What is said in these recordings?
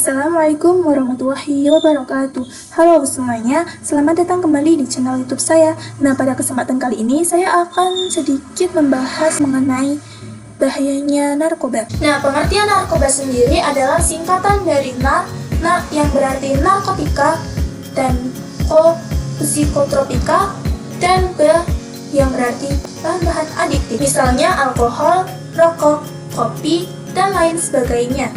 Assalamualaikum warahmatullahi wabarakatuh. Halo semuanya, selamat datang kembali di channel YouTube saya. Nah, pada kesempatan kali ini saya akan sedikit membahas mengenai bahayanya narkoba. Nah, pengertian narkoba sendiri adalah singkatan dari nar yang berarti narkotika, dan psikotropika, dan B yang berarti bahan-bahan adiktif. Misalnya alkohol, rokok, kopi, dan lain sebagainya.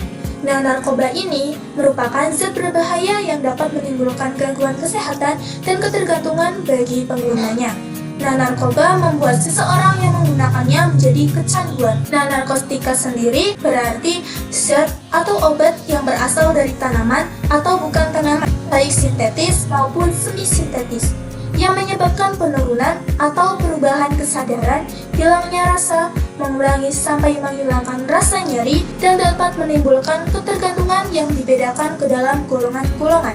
Nah, narkoba ini merupakan zat berbahaya yang dapat menimbulkan gangguan kesehatan dan ketergantungan bagi penggunanya. Nah, narkoba membuat seseorang yang menggunakannya menjadi kecanduan. Nah, narkotika sendiri berarti zat atau obat yang berasal dari tanaman atau bukan tanaman, baik sintetis maupun semi-sintetis, yang menyebabkan penurunan atau perubahan kesadaran, hilangnya rasa, mengurangi sampai menghilangkan rasa nyeri, dan dapat menimbulkan ketergantungan yang dibedakan ke dalam golongan-golongan.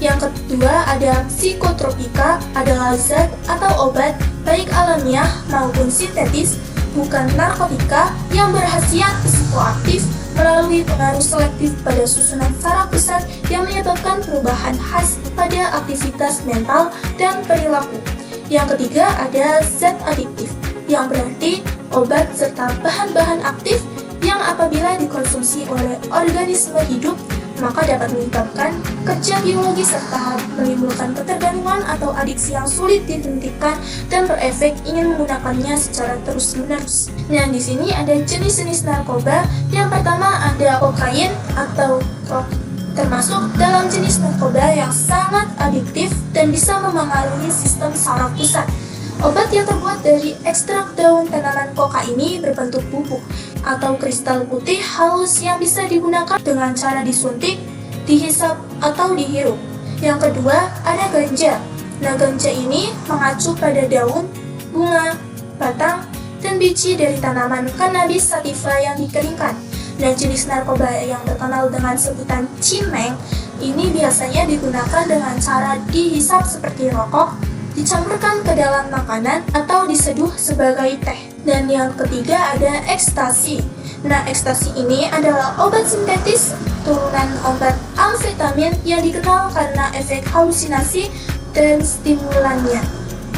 Yang kedua ada psikotropika, adalah zat atau obat baik alamiah maupun sintetis, bukan narkotika, yang berkhasiat psikoaktif melalui pengaruh selektif pada susunan saraf pusat yang menyebabkan perubahan khas pada aktivitas mental dan perilaku. Yang ketiga ada zat adiktif, yang berarti obat serta bahan-bahan aktif yang apabila dikonsumsi oleh organisme hidup maka dapat menyebabkan kerja biologi serta menimbulkan ketergantungan atau adiksi yang sulit dihentikan dan berefek ingin menggunakannya secara terus-menerus. Nah, di sini ada jenis-jenis narkoba. Yang pertama ada kokain atau crack, termasuk dalam jenis narkoba yang sangat adiktif dan bisa memengaruhi sistem saraf pusat. Obat yang terbuat dari ekstrak daun tanaman koka ini berbentuk bubuk atau kristal putih halus yang bisa digunakan dengan cara disuntik, dihisap, atau dihirup. Yang kedua, ada ganja. Nah, ganja ini mengacu pada daun, bunga, batang, dan biji dari tanaman cannabis sativa yang dikeringkan. Dan jenis narkoba yang terkenal dengan sebutan cimeng ini biasanya digunakan dengan cara dihisap seperti rokok, dicampurkan ke dalam makanan, atau diseduh sebagai teh. Dan yang ketiga ada ekstasi. Nah, ekstasi ini adalah obat sintetis turunan obat amfetamin yang dikenal karena efek halusinasi dan stimulannya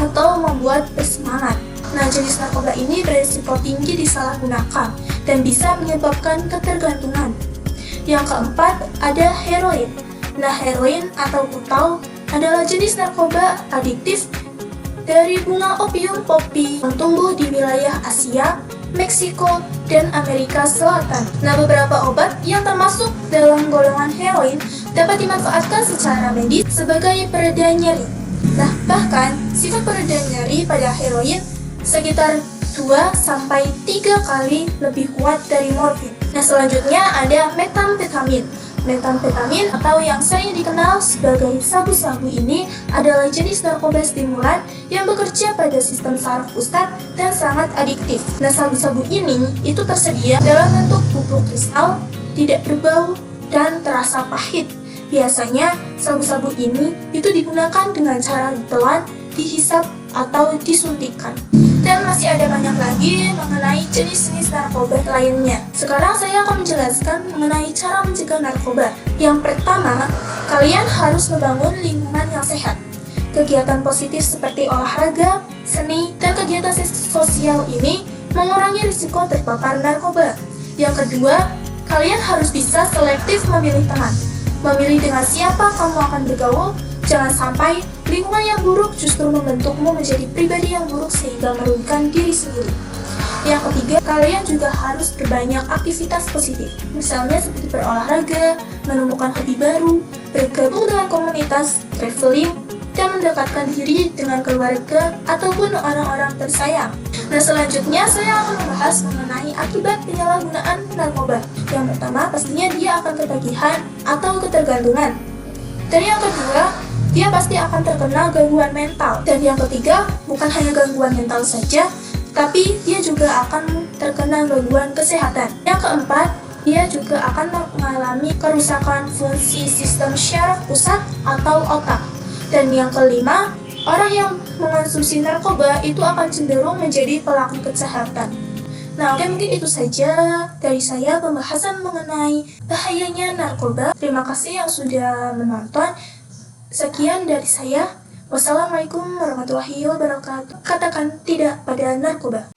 atau membuat bersemangat. Nah, jenis narkoba ini berisiko tinggi disalahgunakan dan bisa menyebabkan ketergantungan. Yang keempat ada heroin. Nah, heroin atau putau adalah jenis narkoba adiktif dari bunga opium poppy yang tumbuh di wilayah Asia, Meksiko, dan Amerika Selatan. Nah, beberapa obat yang termasuk dalam golongan heroin dapat dimanfaatkan secara medis sebagai pereda nyeri. Nah, bahkan sifat pereda nyeri pada heroin sekitar 2-3 kali lebih kuat dari morfin. Nah, selanjutnya ada metamfetamin. Metamfetamin atau yang sering dikenal sebagai sabu-sabu ini adalah jenis narkoba stimulan yang bekerja pada sistem saraf pusat dan sangat adiktif. Nah, sabu-sabu ini itu tersedia dalam bentuk bubuk kristal, tidak berbau, dan terasa pahit. Biasanya sabu-sabu ini itu digunakan dengan cara ditelan, dihisap, atau disuntikkan. Dan masih ada banyak lagi mengenai jenis-jenis narkoba lainnya. Sekarang saya akan menjelaskan mengenai cara mencegah narkoba. Yang pertama, kalian harus membangun lingkungan yang sehat. Kegiatan positif seperti olahraga, seni, dan kegiatan sosial ini mengurangi risiko terpapar narkoba. Yang kedua, kalian harus bisa selektif memilih teman. Memilih dengan siapa kamu akan bergaul. Jangan sampai lingkungan yang buruk justru membentukmu menjadi pribadi yang buruk sehingga merugikan diri sendiri. Yang ketiga, kalian juga harus berbanyak aktivitas positif. Misalnya seperti berolahraga, menemukan hobi baru, bergabung dengan komunitas, traveling, dan mendekatkan diri dengan keluarga ataupun orang-orang tersayang. Nah, selanjutnya saya akan membahas mengenai akibat penyalahgunaan narkoba. Yang pertama, pastinya dia akan ketagihan atau ketergantungan. Dan yang kedua, dia pasti akan terkena gangguan mental. Dan yang ketiga, bukan hanya gangguan mental saja, tapi dia juga akan terkena gangguan kesehatan. Yang keempat, dia juga akan mengalami kerusakan fungsi sistem syaraf pusat atau otak. Dan yang kelima, orang yang mengonsumsi narkoba itu akan cenderung menjadi pelaku kejahatan. Nah, oke, mungkin itu saja dari saya pembahasan mengenai bahayanya narkoba. Terima kasih yang sudah menonton. Sekian dari saya. Wassalamualaikum warahmatullahi wabarakatuh. Katakan tidak pada narkoba.